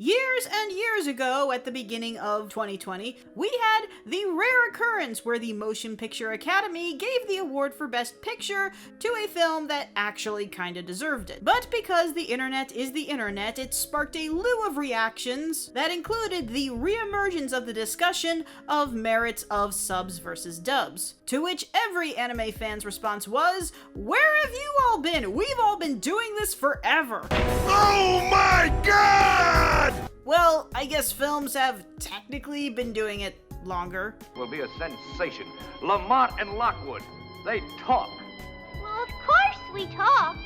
Years and years ago, at the beginning of 2020, we had the rare occurrence where the Motion Picture Academy gave the award for Best Picture to a film that actually kinda deserved it. But because the internet is the internet, it sparked a slew of reactions that included the reemergence of the discussion of merits of subs versus dubs. To which every anime fan's response was, "Where have you all been? We've all been doing this forever." Oh my god! Well, I guess films have technically been doing it longer. Will be a sensation. Lamont and Lockwood, they talk. Well, of course we talk.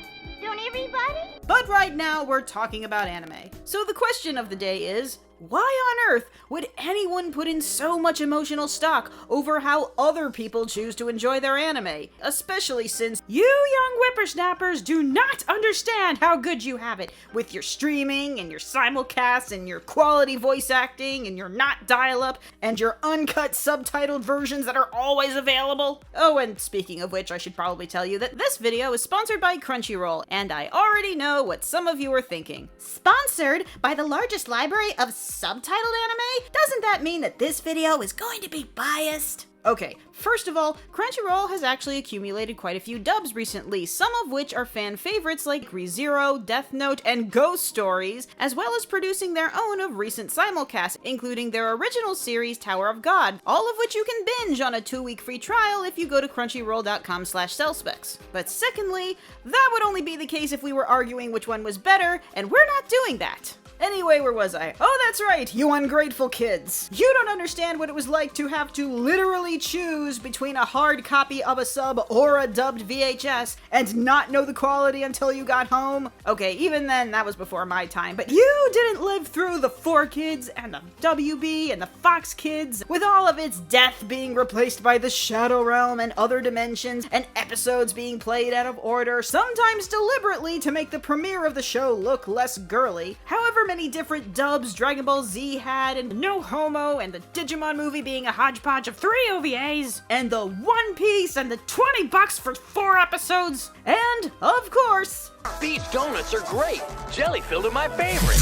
Don't everybody? But right now, we're talking about anime. So the question of the day is, why on earth would anyone put in so much emotional stock over how other people choose to enjoy their anime? Especially since you young whippersnappers do not understand how good you have it with your streaming and your simulcasts and your quality voice acting and your not dial-up and your uncut subtitled versions that are always available. Oh, and speaking of which, I should probably tell you that this video is sponsored by Crunchyroll, and I already know what some of you are thinking. Sponsored by the largest library of subtitled anime? Doesn't that mean that this video is going to be biased? Okay, first of all, Crunchyroll has actually accumulated quite a few dubs recently, some of which are fan favorites like ReZero, Death Note, and Ghost Stories, as well as producing their own of recent simulcasts, including their original series Tower of God, all of which you can binge on a 2-week free trial if you go to crunchyroll.com/sellspecs. But secondly, that would only be the case if we were arguing which one was better, and we're not doing that. Anyway, where was I? Oh, that's right, you ungrateful kids. You don't understand what it was like to have to literally choose between a hard copy of a sub or a dubbed VHS and not know the quality until you got home. Okay, even then, that was before my time, but you didn't live through the 4Kids and the WB and the Fox Kids, with all of its death being replaced by the Shadow Realm and other dimensions, and episodes being played out of order, sometimes deliberately to make the premiere of the show look less girly. However many different dubs Dragon Ball Z had, and No Homo, and the Digimon movie being a hodgepodge of 3 OVAs, and the One Piece, and the $20 for 4 episodes, and, of course, These donuts are great. Jelly filled are my favorite.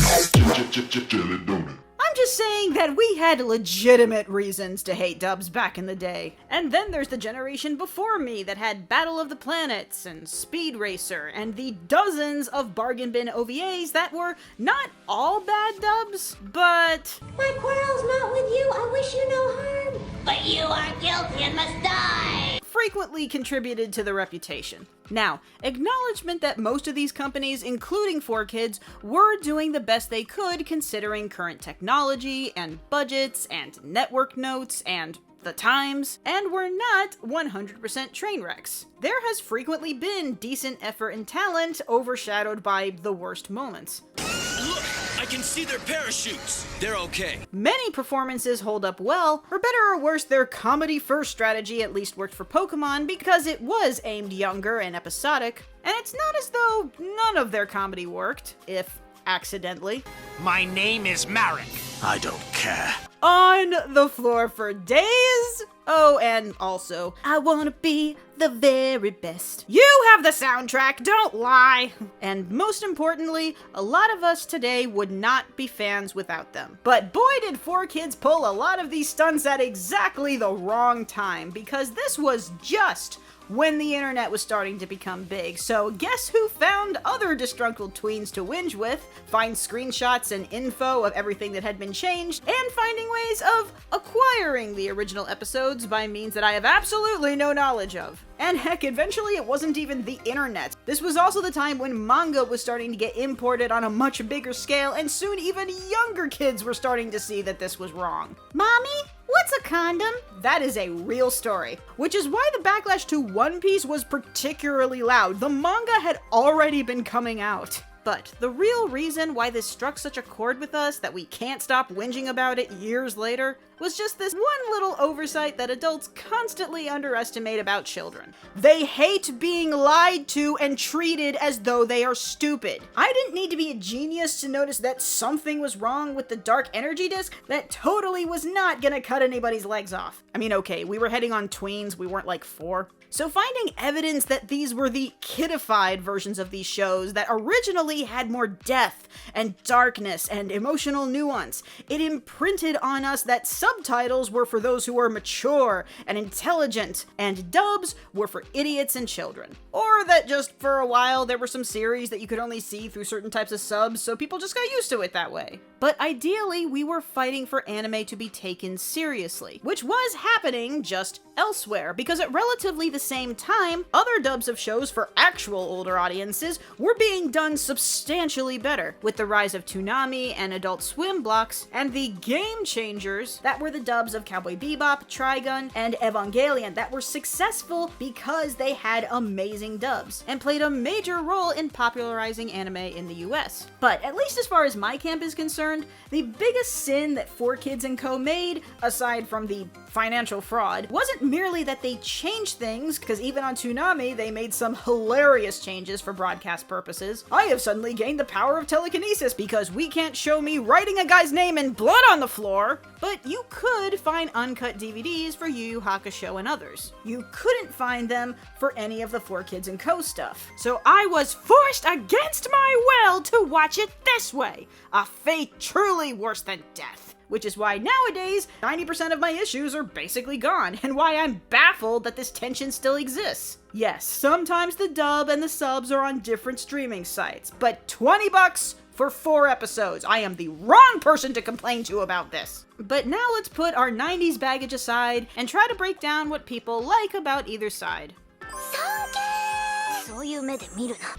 Jelly donut. I'm just saying that we had legitimate reasons to hate dubs back in the day. And then there's the generation before me that had Battle of the Planets and Speed Racer and the dozens of bargain bin OVAs that were not all bad dubs, but... My quarrel's not with you. I wish you no harm. But you are guilty and must die. frequently contributed to the reputation. Now, acknowledgement that most of these companies, including 4Kids, were doing the best they could considering current technology and budgets and network notes and the times, and were not 100% train wrecks. There has frequently been decent effort and talent overshadowed by the worst moments. Look! I can see their parachutes! They're okay. Many performances hold up well. For better or worse, their comedy-first strategy at least worked for Pokemon because it was aimed younger and episodic. And it's not as though none of their comedy worked, if accidentally. My name is Marek. I don't care. On the floor for days? Oh, and also, I wanna be the very best. You have the soundtrack, don't lie! And most importantly, a lot of us today would not be fans without them. But boy did 4Kids pull a lot of these stunts at exactly the wrong time, because this was just when the internet was starting to become big. So guess who found other disgruntled tweens to whinge with, find screenshots and info of everything that had been changed, and finding ways of acquiring the original episodes by means that I have absolutely no knowledge of. And heck, eventually it wasn't even the internet. This was also the time when manga was starting to get imported on a much bigger scale, and soon even younger kids were starting to see that this was wrong. Mommy, what's a condom? That is a real story, which is why the backlash to One Piece was particularly loud. The manga had already been coming out. But the real reason why this struck such a chord with us that we can't stop whinging about it years later was just this one little oversight that adults constantly underestimate about children. They hate being lied to and treated as though they are stupid. I didn't need to be a genius to notice that something was wrong with the dark energy disc that totally was not gonna cut anybody's legs off. I mean, okay, we were heading on tweens, we weren't like 4. So finding evidence that these were the kidified versions of these shows that originally had more depth and darkness and emotional nuance, it imprinted on us that subtitles were for those who were mature and intelligent, and dubs were for idiots and children. Or that just for a while there were some series that you could only see through certain types of subs, so people just got used to it that way. But ideally, we were fighting for anime to be taken seriously, which was happening just elsewhere, because at relatively the same time, other dubs of shows for actual older audiences were being done substantially better, with the rise of Toonami and Adult Swim blocks, and the game changers that were the dubs of Cowboy Bebop, Trigun, and Evangelion that were successful because they had amazing dubs, and played a major role in popularizing anime in the US. But at least as far as my camp is concerned, the biggest sin that 4Kids & Co. made, aside from the financial fraud, wasn't merely that they changed things, because even on Toonami they made some hilarious changes for broadcast purposes. I have suddenly gained the power of telekinesis because we can't show me writing a guy's name in blood on the floor. But you could find uncut DVDs for Yu Yu Hakusho and others. You couldn't find them for any of the 4Kids & Co. stuff. So I was forced against my will to watch it this way, a fate truly worse than death. Which is why nowadays, 90% of my issues are basically gone, and why I'm baffled that this tension still exists. Yes, sometimes the dub and the subs are on different streaming sites, but $20 for 4 episodes. I am the wrong person to complain to about this. But now let's put our 90s baggage aside and try to break down what people like about either side.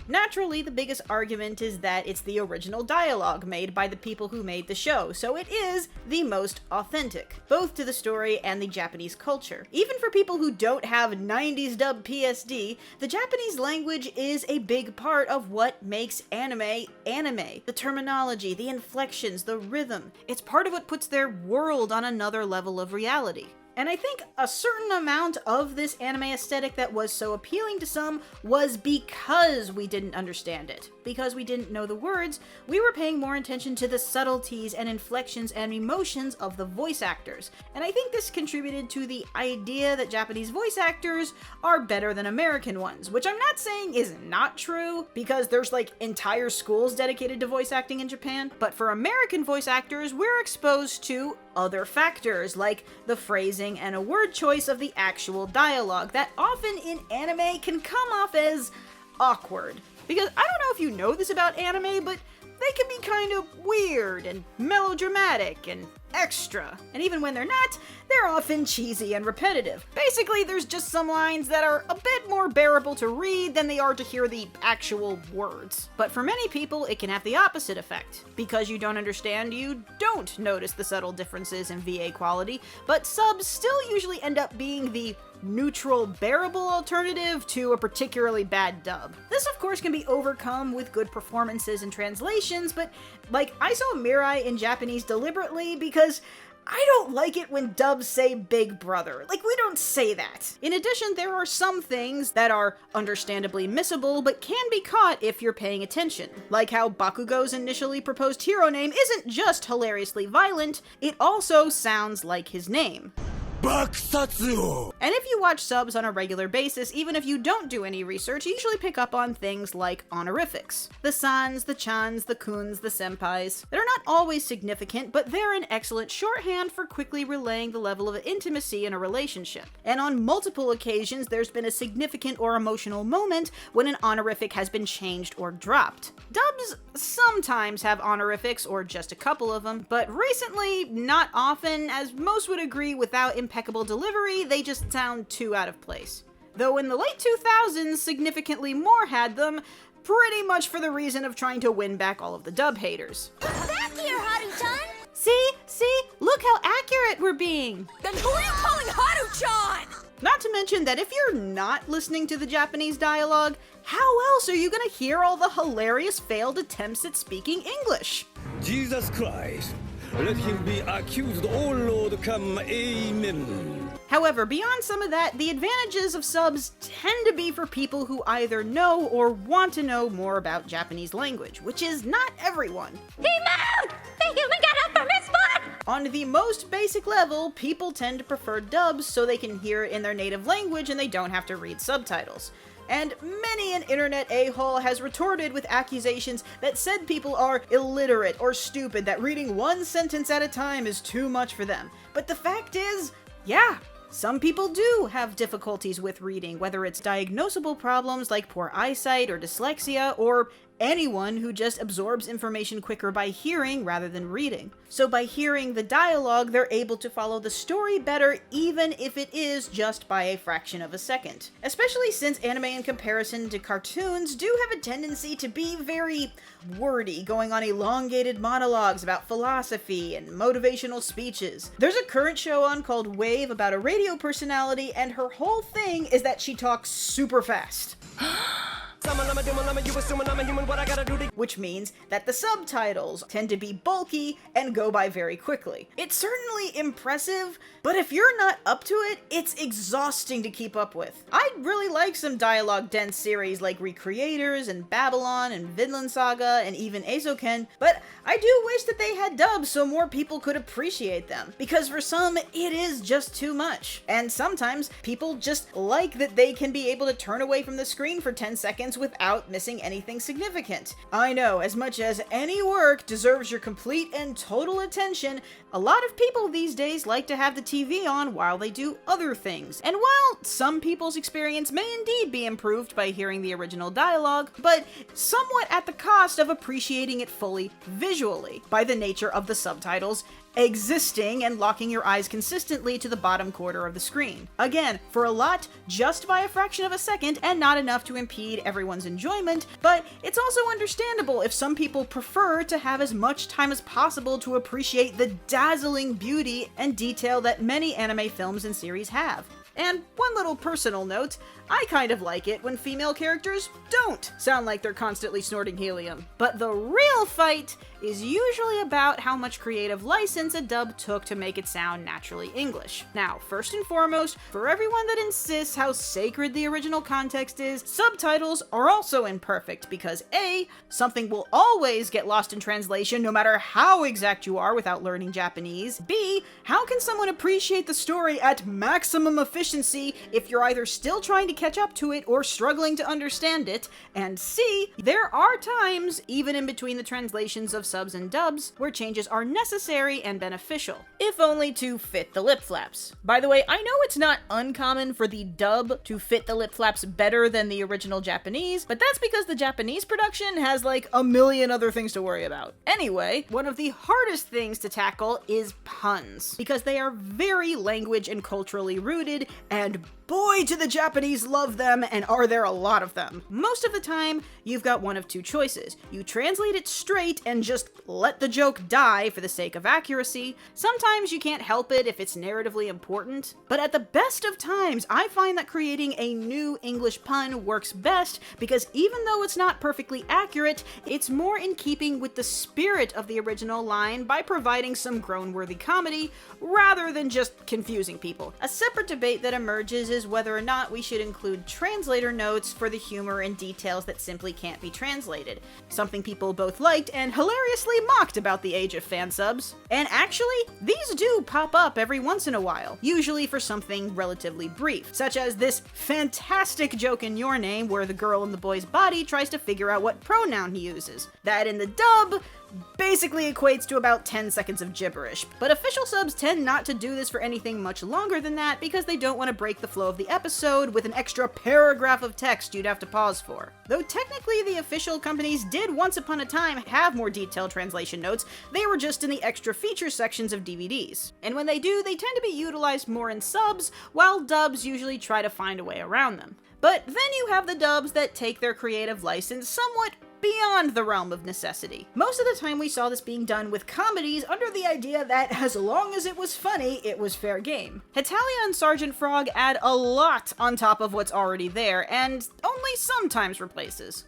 Naturally, the biggest argument is that it's the original dialogue made by the people who made the show, so it is the most authentic, both to the story and the Japanese culture. Even for people who don't have 90s dub PSD, the Japanese language is a big part of what makes anime anime. The terminology, the inflections, the rhythm. It's part of what puts their world on another level of reality. And I think a certain amount of this anime aesthetic that was so appealing to some was because we didn't understand it. Because we didn't know the words, we were paying more attention to the subtleties and inflections and emotions of the voice actors. And I think this contributed to the idea that Japanese voice actors are better than American ones, which I'm not saying is not true, because there's like entire schools dedicated to voice acting in Japan. But for American voice actors, we're exposed to other factors, like the phrasing and a word choice of the actual dialogue that often in anime can come off as awkward. Because I don't know if you know this about anime, but they can be kind of weird and melodramatic and extra. And even when they're not, they're often cheesy and repetitive. Basically, there's just some lines that are a bit more bearable to read than they are to hear the actual words. But for many people, it can have the opposite effect. Because you don't understand, you don't notice the subtle differences in VA quality, but subs still usually end up being the neutral, bearable alternative to a particularly bad dub. This, of course, can be overcome with good performances and translations, but, like, I saw Mirai in Japanese deliberately because I don't like it when dubs say Big Brother. Like, we don't say that. In addition, there are some things that are understandably missable, but can be caught if you're paying attention. Like how Bakugo's initially proposed hero name isn't just hilariously violent, it also sounds like his name. And if you watch subs on a regular basis, even if you don't do any research, you usually pick up on things like honorifics. The sans, the chans, the kuns, the senpais. They're not always significant, but they're an excellent shorthand for quickly relaying the level of intimacy in a relationship. And on multiple occasions, there's been a significant or emotional moment when an honorific has been changed or dropped. Dubs sometimes have honorifics, or just a couple of them, but recently, not often, as most would agree without impeccable delivery, they just sound too out of place. Though in the late 2000s, significantly more had them, pretty much for the reason of trying to win back all of the dub haters. Back here, Haru-chan! See? Look how accurate we're being! Then who are you calling Haru-chan? Not to mention that if you're not listening to the Japanese dialogue, how else are you gonna hear all the hilarious failed attempts at speaking English? Jesus Christ, let him be accused, O Lord, come, amen. However, beyond some of that, the advantages of subs tend to be for people who either know or want to know more about Japanese language, which is not everyone. He moved! The human got up from his spot! On the most basic level, people tend to prefer dubs so they can hear it in their native language and they don't have to read subtitles. And many an internet a-hole has retorted with accusations that said people are illiterate or stupid, that reading one sentence at a time is too much for them. But the fact is, yeah, some people do have difficulties with reading, whether it's diagnosable problems like poor eyesight or dyslexia, or anyone who just absorbs information quicker by hearing rather than reading. So by hearing the dialogue, they're able to follow the story better, even if it is just by a fraction of a second. Especially since anime, in comparison to cartoons, do have a tendency to be very wordy, going on elongated monologues about philosophy and motivational speeches. There's a current show on called Wave about a radio personality, and her whole thing is that she talks super fast. Which means that the subtitles tend to be bulky and go by very quickly. It's certainly impressive, but if you're not up to it, it's exhausting to keep up with. I'd really like some dialogue-dense series like Recreators and Babylon and Vinland Saga and even Eizouken, but I do wish that they had dubs so more people could appreciate them, because for some, it is just too much. And sometimes, people just like that they can be able to turn away from the screen for 10 seconds without missing anything significant. I know, as much as any work deserves your complete and total attention, a lot of people these days like to have the TV on while they do other things. And while some people's experience may indeed be improved by hearing the original dialogue, but somewhat at the cost of appreciating it fully visually, by the nature of the subtitles existing and locking your eyes consistently to the bottom quarter of the screen. Again, for a lot, just by a fraction of a second and not enough to impede everyone's enjoyment, but it's also understandable if some people prefer to have as much time as possible to appreciate the dazzling beauty and detail that many anime films and series have. And one little personal note, I kind of like it when female characters don't sound like they're constantly snorting helium. But the real fight is usually about how much creative license a dub took to make it sound naturally English. Now, first and foremost, for everyone that insists how sacred the original context is, subtitles are also imperfect because A, something will always get lost in translation no matter how exact you are without learning Japanese. B, how can someone appreciate the story at maximum efficiency if you're either still trying to catch up to it or struggling to understand it? And C, there are times, even in between the translations of subs and dubs, where changes are necessary and beneficial, if only to fit the lip flaps. By the way, I know it's not uncommon for the dub to fit the lip flaps better than the original Japanese, but that's because the Japanese production has like a million other things to worry about. Anyway, one of the hardest things to tackle is puns, because they are very language and culturally rooted, and boy, do the Japanese love them, and are there a lot of them. Most of the time, you've got one of two choices. You translate it straight and just let the joke die for the sake of accuracy. Sometimes you can't help it if it's narratively important. But at the best of times, I find that creating a new English pun works best because even though it's not perfectly accurate, it's more in keeping with the spirit of the original line by providing some groan-worthy comedy rather than just confusing people. A separate debate that emerges is whether or not we should include translator notes for the humor and details that simply can't be translated. Something people both liked and hilariously mocked about the age of fan subs. And actually, these do pop up every once in a while, usually for something relatively brief, such as this fantastic joke in Your Name where the girl in the boy's body tries to figure out what pronoun he uses. That in the dub basically equates to about 10 seconds of gibberish, but official subs tend not to do this for anything much longer than that because they don't want to break the flow of the episode with an extra paragraph of text you'd have to pause for. Though technically the official companies did once upon a time have more detailed translation notes, they were just in the extra feature sections of DVDs. And when they do, they tend to be utilized more in subs, while dubs usually try to find a way around them. But then you have the dubs that take their creative license somewhat beyond the realm of necessity. Most of the time we saw this being done with comedies under the idea that as long as it was funny, it was fair game. Hetalia and Sergeant Frog add a lot on top of what's already there, and only sometimes replaces.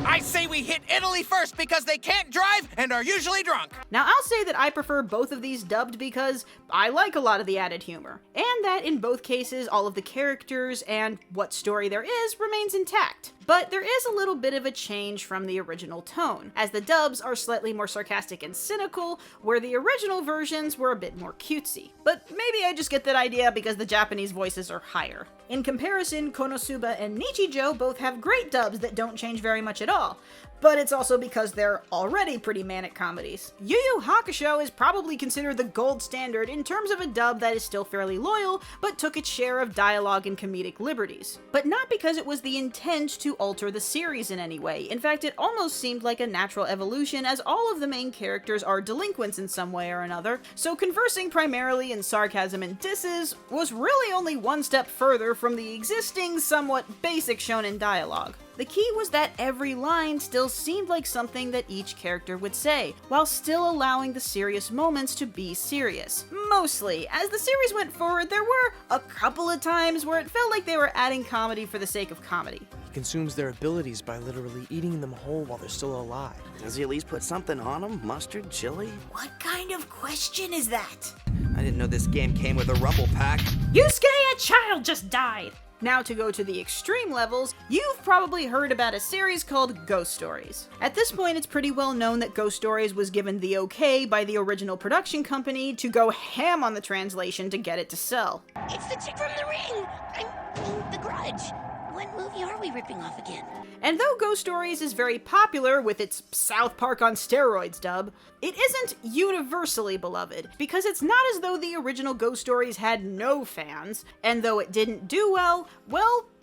I say we hit Italy first because they can't drive and are usually drunk. Now, I'll say that I prefer both of these dubbed because I like a lot of the added humor, and that in both cases, all of the characters and what story there is remains intact. but there is a little bit of a change from the original tone, as the dubs are slightly more sarcastic and cynical, where the original versions were a bit more cutesy. But maybe I just get that idea because the Japanese voices are higher. In comparison, Konosuba and Nichijou both have great dubs that don't change very much at all, but it's also because they're already pretty manic comedies. Yu Yu Hakusho is probably considered the gold standard in terms of a dub that is still fairly loyal, but took its share of dialogue and comedic liberties. But not because it was the intent to alter the series in any way. In fact, it almost seemed like a natural evolution, as all of the main characters are delinquents in some way or another, so conversing primarily in sarcasm and disses was really only one step further from the existing, somewhat basic shonen dialogue. The key was that every line still seemed like something that each character would say, while still allowing the serious moments to be serious. Mostly. As the series went forward, there were a couple of times where it felt like they were adding comedy for the sake of comedy. He consumes their abilities by literally eating them whole while they're still alive. Does he at least put something on them? Mustard, chili? What kind of question is that? I didn't know this game came with a rumble pack. Yusuke, a child just died! Now to go to the extreme levels, you've probably heard about a series called Ghost Stories. At this point, it's pretty well known that Ghost Stories was given the okay by the original production company to go ham on the translation to get it to sell. It's the chick from The Ring! I mean, The Grudge. What movie are we ripping off again? And though Ghost Stories is very popular with its South Park on steroids dub, it isn't universally beloved, because it's not as though the original Ghost Stories had no fans, and though it didn't do well,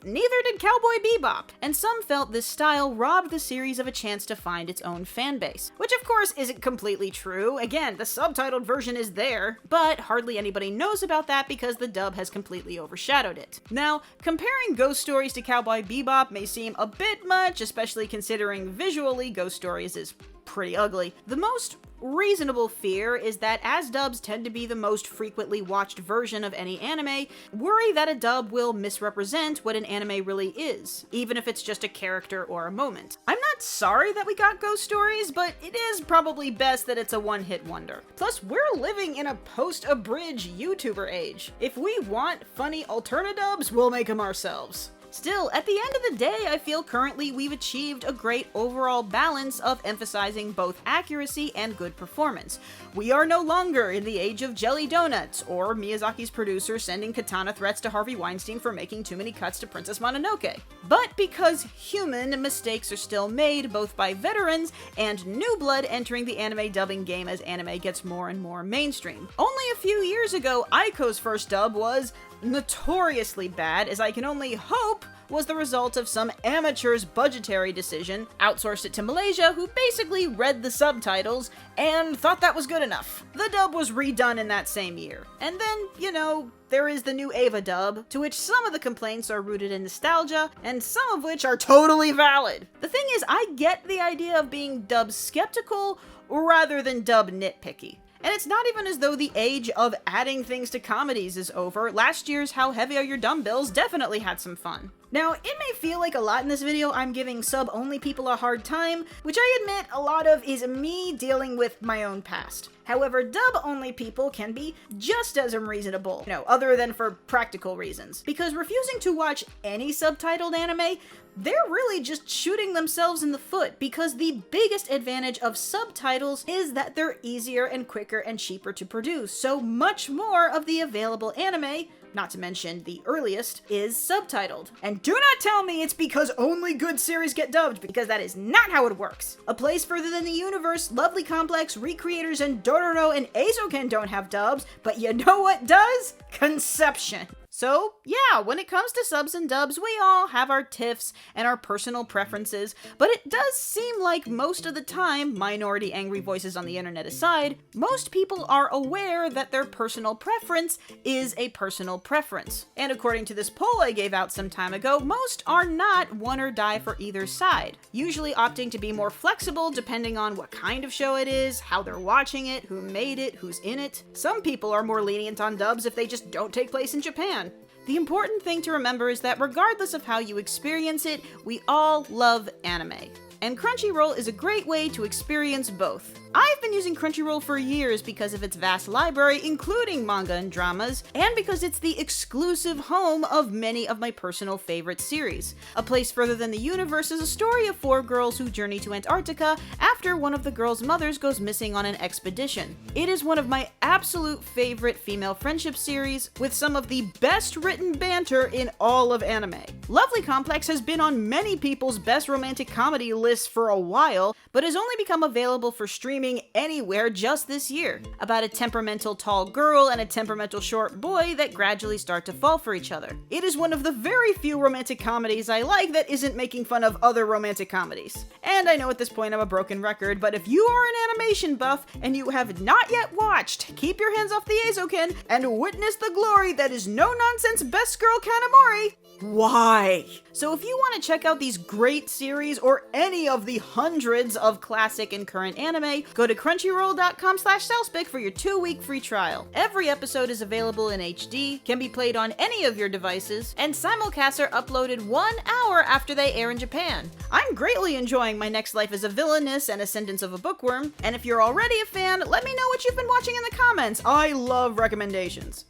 neither did Cowboy Bebop, and some felt this style robbed the series of a chance to find its own fanbase. Which of course isn't completely true. Again, the subtitled version is there, but hardly anybody knows about that because the dub has completely overshadowed it. Now, comparing Ghost Stories to Cowboy Bebop may seem a bit much, especially considering visually Ghost Stories is pretty ugly. The most reasonable fear is that as dubs tend to be the most frequently watched version of any anime, worry that a dub will misrepresent what an anime really is, even if it's just a character or a moment. I'm not sorry that we got Ghost Stories, but it is probably best that it's a one-hit wonder. Plus, we're living in a post-abridged YouTuber age. If we want funny alternadubs, we'll make them ourselves. Still, at the end of the day, I feel currently we've achieved a great overall balance of emphasizing both accuracy and good performance. We are no longer in the age of jelly donuts, or Miyazaki's producer sending katana threats to Harvey Weinstein for making too many cuts to Princess Mononoke. But because human mistakes are still made both by veterans and new blood entering the anime dubbing game as anime gets more and more mainstream. Only a few years ago, Aiko's first dub was notoriously bad, as I can only hope was the result of some amateur's budgetary decision, outsourced it to Malaysia, who basically read the subtitles and thought that was good enough. The dub was redone in that same year. And then, there is the new Ava dub, to which some of the complaints are rooted in nostalgia, and some of which are totally valid. The thing is, I get the idea of being dub skeptical rather than dub nitpicky. And it's not even as though the age of adding things to comedies is over. Last year's How Heavy Are Your Dumbbells definitely had some fun. Now, it may feel like a lot in this video I'm giving sub-only people a hard time, which I admit a lot of is me dealing with my own past. However, dub-only people can be just as unreasonable, other than for practical reasons. Because refusing to watch any subtitled anime, they're really just shooting themselves in the foot, because the biggest advantage of subtitles is that they're easier and quicker and cheaper to produce, so much more of the available anime, not to mention the earliest, is subtitled. And do not tell me it's because only good series get dubbed, because that is not how it works. A Place Further Than the Universe, Lovely Complex, Recreators, and Dororo and Eizouken don't have dubs, but you know what does? Conception. So, yeah, when it comes to subs and dubs, we all have our tiffs and our personal preferences, but it does seem like most of the time, minority angry voices on the internet aside, most people are aware that their personal preference is a personal preference. And according to this poll I gave out some time ago, most are not one or die for either side, usually opting to be more flexible depending on what kind of show it is, how they're watching it, who made it, who's in it. Some people are more lenient on dubs if they just don't take place in Japan. The important thing to remember is that regardless of how you experience it, we all love anime. And Crunchyroll is a great way to experience both. I've been using Crunchyroll for years because of its vast library, including manga and dramas, and because it's the exclusive home of many of my personal favorite series. A Place Further Than the Universe is a story of 4 girls who journey to Antarctica after one of the girls' mothers goes missing on an expedition. It is one of my absolute favorite female friendship series, with some of the best written banter in all of anime. Lovely Complex has been on many people's best romantic comedy lists for a while, but has only become available for streaming anywhere just this year. About a temperamental tall girl and a temperamental short boy that gradually start to fall for each other. It is one of the very few romantic comedies I like that isn't making fun of other romantic comedies. And I know at this point I'm a broken record, but if you are an animation buff and you have not yet watched, keep your hands off the Azoken and witness the glory that is no-nonsense best girl Kanamori. Why? So if you want to check out these great series or any of the hundreds of classic and current anime, go to crunchyroll.com/Cellspick for your 2-week free trial. Every episode is available in HD, can be played on any of your devices, and simulcasts are uploaded 1 hour after they air in Japan. I'm greatly enjoying My Next Life as a Villainess and Ascendance of a Bookworm, and if you're already a fan, let me know what you've been watching in the comments. I love recommendations.